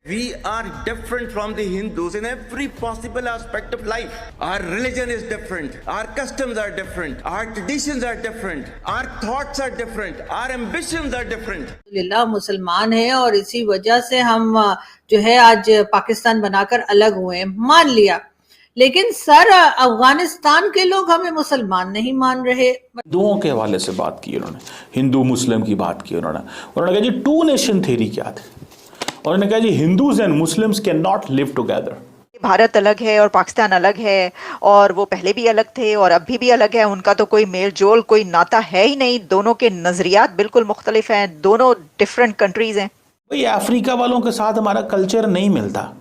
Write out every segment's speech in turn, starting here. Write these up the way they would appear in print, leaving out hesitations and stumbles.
We are different from the Hindus in every possible aspect of life. Our religion is different. Our customs are different. Our traditions are different. Our thoughts are different. Our ambitions are different. अल्हम्दुलिल्लाह मुसलमान है और इसी वजह से हम जो है आज पाकिस्तान बनाकर अलग हुए, मान लिया। लेकिन सर अफगानिस्तान के लोग हमें मुसलमान नहीं मान रहे। हिंदुओं के हवाले से बात की उन्होंने, हिंदू मुस्लिम की बात की उन्होंने कहा जी टू नेशन थ्योरी क्या थी। उन्होंने कहा जी Hindus and Muslims can not live together. Bharat अलग है और पाकिस्तान अलग है और वो पहले भी अलग थे और अभी भी अलग है, उनका तो कोई मेल जोल कोई नाता है ही नहीं। दोनों के नजरियात बिल्कुल मुख्तलिफ हैं, दोनों डिफरेंट कंट्रीज हैं। भाई अफ्रीका वालों के साथ हमारा कल्चर नहीं मिलता,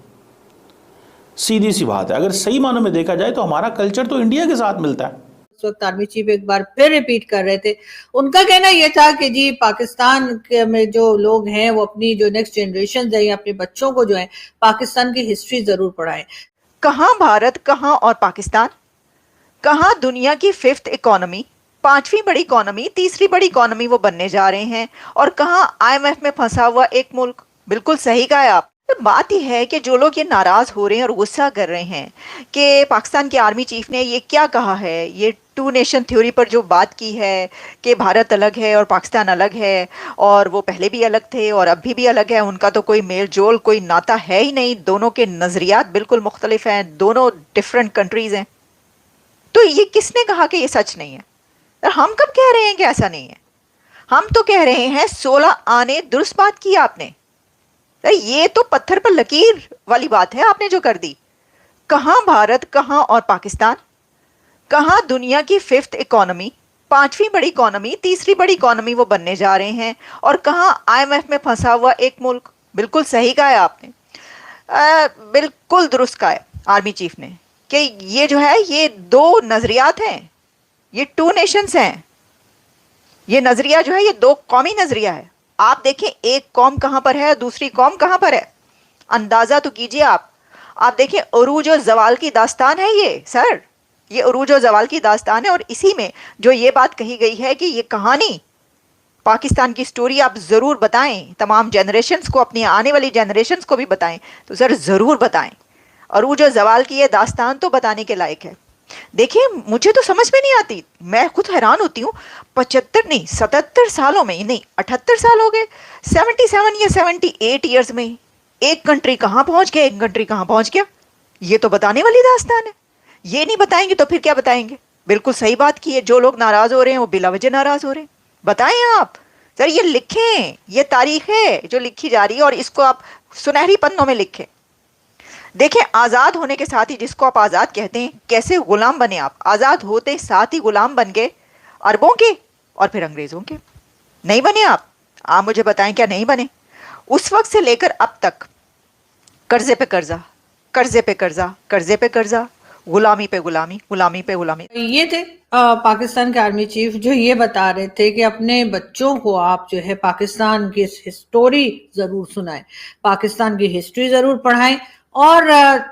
सीधी सी बात है। अगर सही मानों में देखा जाए तो हमारा कल्चर तो इंडिया के साथ मिलता है। उस वक्त आर्मी चीफ एक बार फिर रिपीट कर रहे थे, उनका कहना यह था कि जी पाकिस्तान में जो लोग हैं वो अपनी जो नेक्स्ट जनरेशन है या अपने बच्चों को जो है पाकिस्तान की हिस्ट्री जरूर पढ़ाएं। कहाँ भारत, कहाँ और पाकिस्तान, कहाँ दुनिया की 5th इकोनॉमी, 5वीं बड़ी इकोनॉमी, 3री बड़ी इकोनॉमी वो बनने जा रहे हैं, और कहाँ IMF में फंसा हुआ एक मुल्क। बिल्कुल सही कहा है आप। बात यह है कि जो लोग ये नाराज हो रहे हैं और गुस्सा कर रहे हैं कि पाकिस्तान के आर्मी चीफ ने ये क्या कहा है, ये टू नेशन थ्योरी पर जो बात की है कि भारत अलग है और पाकिस्तान अलग है और वो पहले भी अलग थे और अभी भी अलग है, उनका तो कोई मेल जोल कोई नाता है ही नहीं। दोनों के नजरियात बिल्कुल मुख्तलिफ हैं, दोनों डिफरेंट कंट्रीज हैं। तो ये किसने कहा कि ये सच नहीं है? हम कब कह रहे हैं कि ऐसा नहीं है? हम तो कह रहे हैं 16 आने दुरुस्त बात की आपने। ये तो पत्थर पर लकीर वाली बात है आपने जो कर दी। कहाँ भारत, कहाँ और पाकिस्तान, कहाँ दुनिया की 5th इकोनॉमी, 5वीं बड़ी इकोनॉमी, 3री बड़ी इकोनॉमी वो बनने जा रहे हैं, और कहाँ IMF में फंसा हुआ एक मुल्क। बिल्कुल सही कहा है आपने, बिल्कुल दुरुस्त कहा है आर्मी चीफ ने कि ये जो है ये दो नजरियात हैं, ये टू नेशंस हैं। ये नजरिया जो है ये दो कौमी नजरिया है। आप देखें एक कौम कहाँ पर है, दूसरी कौम कहाँ पर है, अंदाजा तो कीजिए आप। देखें उरूज और जवाल की दास्तान है ये सर, ये उरूज और जवाल की दास्तान है। और इसी में जो ये बात कही गई है कि ये कहानी पाकिस्तान की स्टोरी आप ज़रूर बताएं, तमाम जनरेशन्स को, अपनी आने वाली जनरेशन्स को भी बताएं, तो सर ज़रूर बताएं। उरूज और जवाल की ये दास्तान तो बताने के लायक है। देखिए मुझे तो समझ में नहीं आती, मैं खुद हैरान होती हूँ। 75 नहीं 77 सालों में, नहीं 78 साल हो गए, 77 या 78 ईयर्स में एक कंट्री कहाँ पहुँच गया, एक कंट्री कहाँ पहुँच गया। ये तो बताने वाली दास्तान है। ये नहीं बताएंगे तो फिर क्या बताएंगे? बिल्कुल सही बात की है। जो लोग नाराज हो रहे हैं वो बिला वजह नाराज हो रहे हैं। बताएं आप सर, ये लिखें, ये तारीख है जो लिखी जा रही है और इसको आप सुनहरी पन्नों में लिखें। देखें आज़ाद होने के साथ ही, जिसको आप आज़ाद कहते हैं, कैसे गुलाम बने आप। आज़ाद होते साथ ही गुलाम बन गए अरबों के और फिर अंग्रेज़ों के। नहीं बने आप मुझे बताएं क्या नहीं बने? उस वक्त से लेकर अब तक कर्जे पे कर्जा, कर्जे पे कर्जा, कर्जे पे कर्जा, गुलामी पे गुलामी, गुलामी पे गुलामी। ये थे पाकिस्तान के आर्मी चीफ जो ये बता रहे थे कि अपने बच्चों को आप जो है पाकिस्तान की हिस्टोरी जरूर सुनाएं, पाकिस्तान की हिस्ट्री जरूर पढ़ाएं। और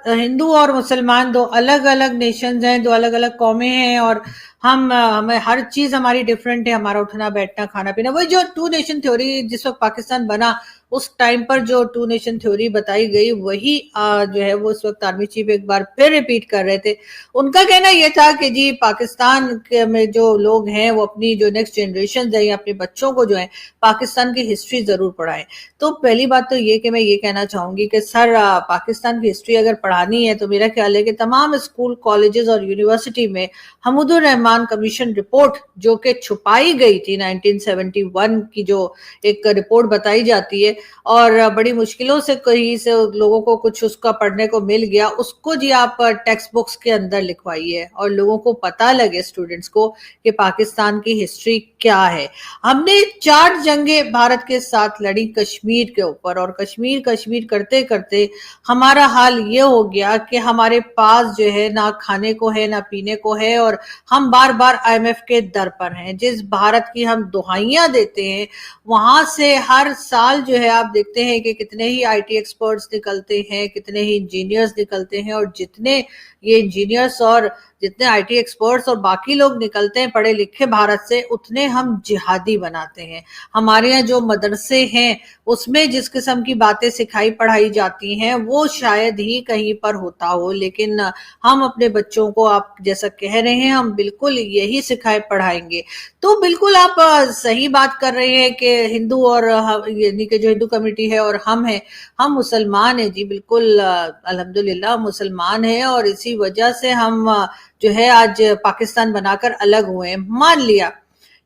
हिंदू और मुसलमान दो अलग अलग नेशंस हैं, दो अलग अलग कौमें हैं और हमें हर चीज हमारी डिफरेंट है, हमारा उठना बैठना खाना पीना। वही जो टू नेशन थ्योरी जिस वक्त पाकिस्तान बना उस टाइम पर जो टू नेशन थ्योरी बताई गई वही जो है वो इस वक्त आर्मी चीफ एक बार फिर रिपीट कर रहे थे। उनका कहना यह था कि जी पाकिस्तान में जो लोग हैं वो अपनी जो नेक्स्ट जनरेशन है या अपने बच्चों को जो है पाकिस्तान की हिस्ट्री जरूर पढ़ाएं। तो पहली बात तो ये कि मैं ये कहना चाहूंगी कि सर पाकिस्तान की हिस्ट्री अगर पढ़ानी है तो मेरा ख्याल है कि तमाम स्कूल, कॉलेजेस और यूनिवर्सिटी में हमुदुर रहमान कमीशन रिपोर्ट जो कि छुपाई गई थी 1971 की, जो एक रिपोर्ट बताई जाती है और बड़ी मुश्किलों से कहीं से लोगों को कुछ उसका पढ़ने को मिल गया, उसको जी आप टेक्स्ट बुक्स के अंदर लिखवाइए और लोगों को पता लगे, स्टूडेंट्स को, कि पाकिस्तान की हिस्ट्री क्या है। हमने 4 जंगें भारत के साथ लड़ी कश्मीर के ऊपर और कश्मीर करते करते हमारा हाल ये हो गया कि हमारे पास जो है ना खाने को है ना पीने को है और हम बार बार IMF के दर पर हैं। जिस भारत की हम दुहाइयां देते हैं वहां से हर साल जो है है आप देखते हैं कि कितने ही आईटी एक्सपर्ट्स निकलते हैं, कितने ही इंजीनियर्स निकलते हैं, और जितने ये इंजीनियर्स और जितने आईटी एक्सपर्ट्स और बाकी लोग निकलते हैं पढ़े लिखे भारत से, उतने हम जिहादी बनाते हैं। हमारे यहाँ जो मदरसे हैं उसमें जिस किस्म की बातें सिखाई पढ़ाई जाती हैं वो शायद ही कहीं पर होता हो, लेकिन हम अपने बच्चों को, आप जैसा कह रहे हैं, हम बिल्कुल यही सिखाए पढ़ाएंगे। तो बिल्कुल आप सही बात कर रहे हैं कि हिंदू और यानी कि जो हिंदू कम्युनिटी है और हम हैं, हम मुसलमान हैं जी, बिल्कुल अल्हम्दुलिल्लाह मुसलमान हैं, और इसी वजह से हम जो है आज पाकिस्तान बनाकर अलग हुए हैं, मान लिया।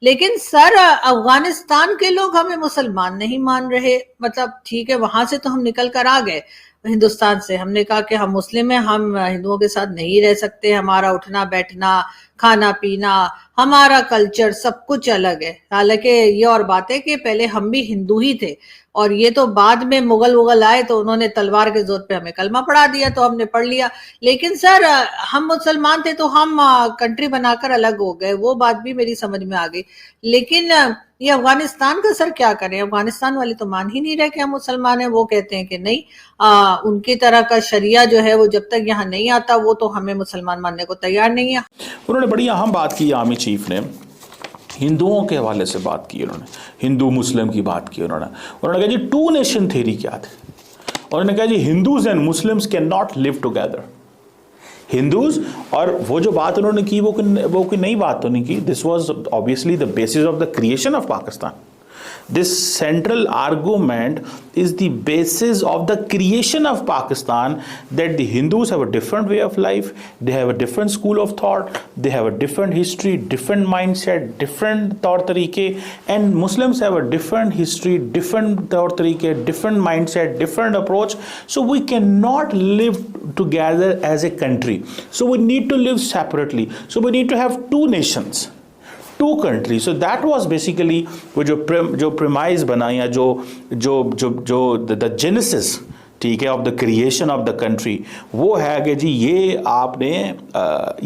लेकिन सर अफगानिस्तान के लोग हमें मुसलमान नहीं मान रहे, मतलब ठीक है वहां से तो हम निकल कर आ गए हिंदुस्तान से, हमने कहा कि हम मुस्लिम हैं, हम हिंदुओं के साथ नहीं रह सकते, हमारा उठना बैठना खाना पीना हमारा कल्चर सब कुछ अलग है। हालांकि ये और बात है कि पहले हम भी हिंदू ही थे, और ये तो बाद में मुगल आए तो उन्होंने तलवार के जोर पे हमें कलमा पढ़ा दिया तो हमने पढ़ लिया। लेकिन सर हम मुसलमान थे तो हम कंट्री बनाकर अलग हो गए, वो बात भी मेरी समझ में आ गई। लेकिन ये अफगानिस्तान का सर क्या करें, अफगानिस्तान वाले तो मान ही नहीं रहे कि हम मुसलमान हैं, वो कहते हैं कि नहीं उनकी तरह का शरिया जो है वो जब तक यहाँ नहीं आता वो तो हमें मुसलमान मानने को तैयार नहीं है। उन्होंने बड़ी अहम बात की आर्मी चीफ ने, हिंदुओं के हवाले से बात की उन्होंने, हिंदू मुस्लिम की बात की उन्होंने कहा जी टू नेशन थ्योरी क्या थी, उन्होंने कहा जी Hindus and Muslims can not live together. Hindus, और वो जो बात उन्होंने की वो कोई नई बात तो नहीं की, this was obviously the basis of the creation of Pakistan. This central argument is the basis of the creation of Pakistan, that the Hindus have a different way of life, they have a different school of thought, they have a different history, different mindset, different तौर तरीके, and Muslims have a different history, different तौर तरीके, different mindset, different approach. So we cannot live together as a country. So we need to live separately. So we need to have two nations, two country. So that was basically वो जो premise बना या जो the genesis, ठीक है, of the creation of the country, वो है कि जी ये आपने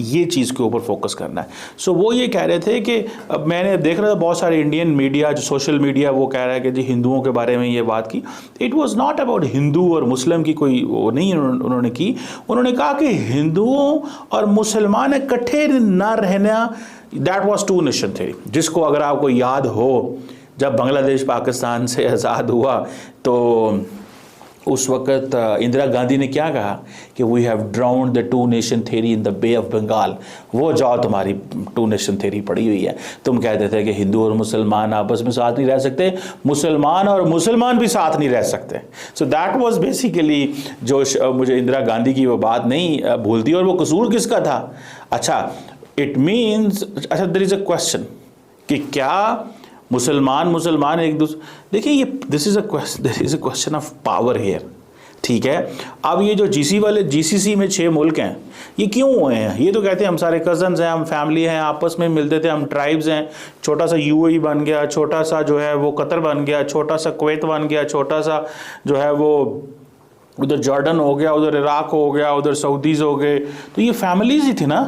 ये चीज़ के ऊपर फोकस करना है। सो वो ये कह रहे थे कि अब मैंने देख रहा था बहुत सारे इंडियन मीडिया, जो सोशल मीडिया, वो कह रहा है कि जी हिंदुओं के बारे में ये बात की। It was not about Hindu और मुस्लिम की कोई वो नहीं उन्होंने की। उन्होंने कहा कि हिंदुओं और मुसलमान इकट्ठे ना रहना, that was two nation theory, जिसको अगर आपको याद हो जब बांग्लादेश पाकिस्तान से आज़ाद हुआ तो उस वक्त इंदिरा गांधी ने क्या कहा कि we have drowned the two nation theory in the Bay of Bengal. वो जाओ तुम्हारी टू नेशन थ्योरी पड़ी हुई है। तुम कहते थे कि हिंदू और मुसलमान आपस में साथ नहीं रह सकते, मुसलमान और मुसलमान भी साथ नहीं रह सकते। सो दैट वाज बेसिकली जो मुझे इंदिरा गांधी की वो बात नहीं भूलती। और वो कसूर किसका था? अच्छा, इट मीन्स, अच्छा देयर इज अ क्वेश्चन कि क्या मुसलमान एक दूसरे, देखिए ये this is a question of power here, ठीक है। अब ये जो जीसीसी में 6 मुल्क हैं, ये क्यों हुए हैं? ये तो कहते हैं हम सारे कजन्स हैं, हम फैमिली हैं, आपस में मिलते थे, हम ट्राइब्स हैं। छोटा सा यूएई बन गया, छोटा सा जो है वो कतर बन गया, छोटा सा कुवैत बन गया, छोटा सा जो है वो उधर जॉर्डन हो गया, उधर इराक हो गया, उधर सऊदीज हो गए। तो ये फैमिलीज ही थी ना,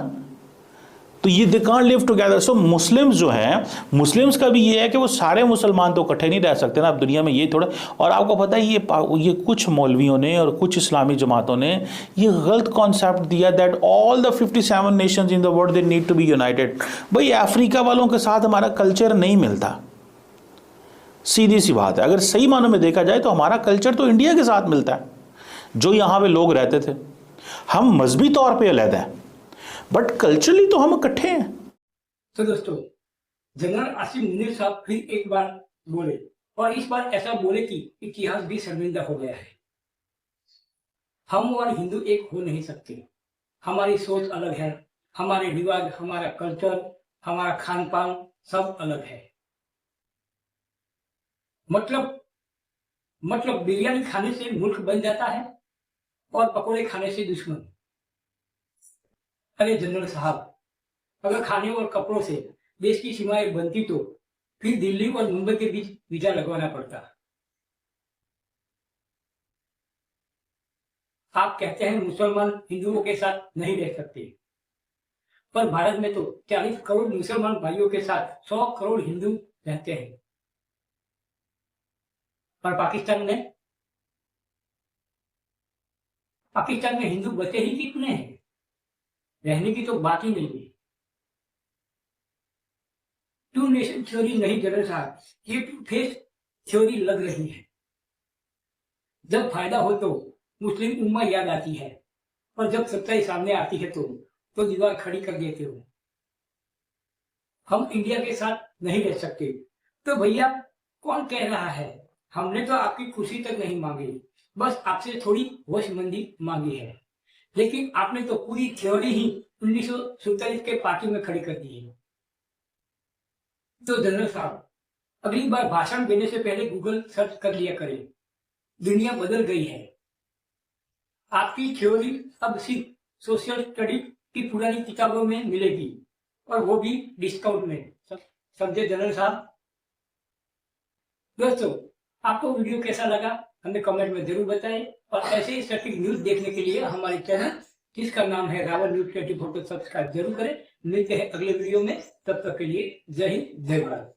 तो ये they can't live together. So Muslims जो हैं, मुस्लिम्स का भी ये है कि वो सारे मुसलमान तो इकट्ठे नहीं रह सकते ना अब दुनिया में, ये थोड़ा। और आपको पता है ये कुछ मौलवियों ने और कुछ इस्लामी जमातों ने ये गलत कॉन्सेप्ट दिया that all the 57 nations in the world they need to be united. भाई अफ्रीका वालों के साथ हमारा कल्चर नहीं मिलता, सीधी सी बात है। अगर सही मानों में देखा जाए तो हमारा कल्चर तो इंडिया के साथ मिलता है, जो यहाँ पे लोग रहते थे। हम मजहबी तौर पर अलग हैं बट कल्चरली तो हम इकट्ठे हैं। तो दोस्तों, जनरल आसिम मुनीर साहब फिर एक बार बोले, और इस बार ऐसा बोले कि इतिहास भी शर्मिंदा हो गया है। हम और हिंदू एक हो नहीं सकते, हमारी सोच अलग है, हमारे रिवाज, हमारा कल्चर, हमारा खान पान सब अलग है। मतलब बिरयानी खाने से मुल्क बन जाता है और पकोड़े खाने से दुश्मन। अरे जनरल साहब, अगर खाने और कपड़ों से देश की सीमाएं बनती तो फिर दिल्ली और मुंबई के बीच वीजा लगवाना पड़ता। आप कहते हैं मुसलमान हिंदुओं के साथ नहीं रह सकते, पर भारत में तो 40 करोड़ मुसलमान भाइयों के साथ 100 करोड़ हिंदू रहते हैं। और पाकिस्तान में हिंदू बचे ही कितने हैं? रहने की तो बात ही नहीं है। टू नेशन थ्योरी नहीं जनरल साहब, ये टू फेस थ्योरी लग रही है। जब फायदा हो तो मुस्लिम उम्मा याद आती है, और जब सच्चाई सामने आती है तो दीवार खड़ी कर देते हो। हम इंडिया के साथ नहीं रह सकते। तो भैया कौन कह रहा है? हमने तो आपकी खुशी तक नहीं मांगी, बस आपसे थोड़ी होशमंदी मांगी है। लेकिन आपने तो पूरी थ्योरी ही 1947 के पार्टी में खड़ी कर दी है। तो जनरल साहब, अगली बार भाषण देने से पहले गूगल सर्च कर लिया करें। दुनिया बदल गई है। आपकी थ्योरी अब सिर्फ सोशल स्टडी की पुरानी किताबों में मिलेगी, और वो भी डिस्काउंट में। समझे जनरल साहब? दोस्तों, आपको वीडियो कैसा लगा हमें कमेंट में जरूर बताएं, और ऐसे ही सटीक न्यूज देखने के लिए हमारे चैनल जिसका नाम है रावल न्यूज 24 को सब्सक्राइब जरूर करें। मिलते हैं अगले वीडियो में, तब तक के लिए जय हिंद जय भारत।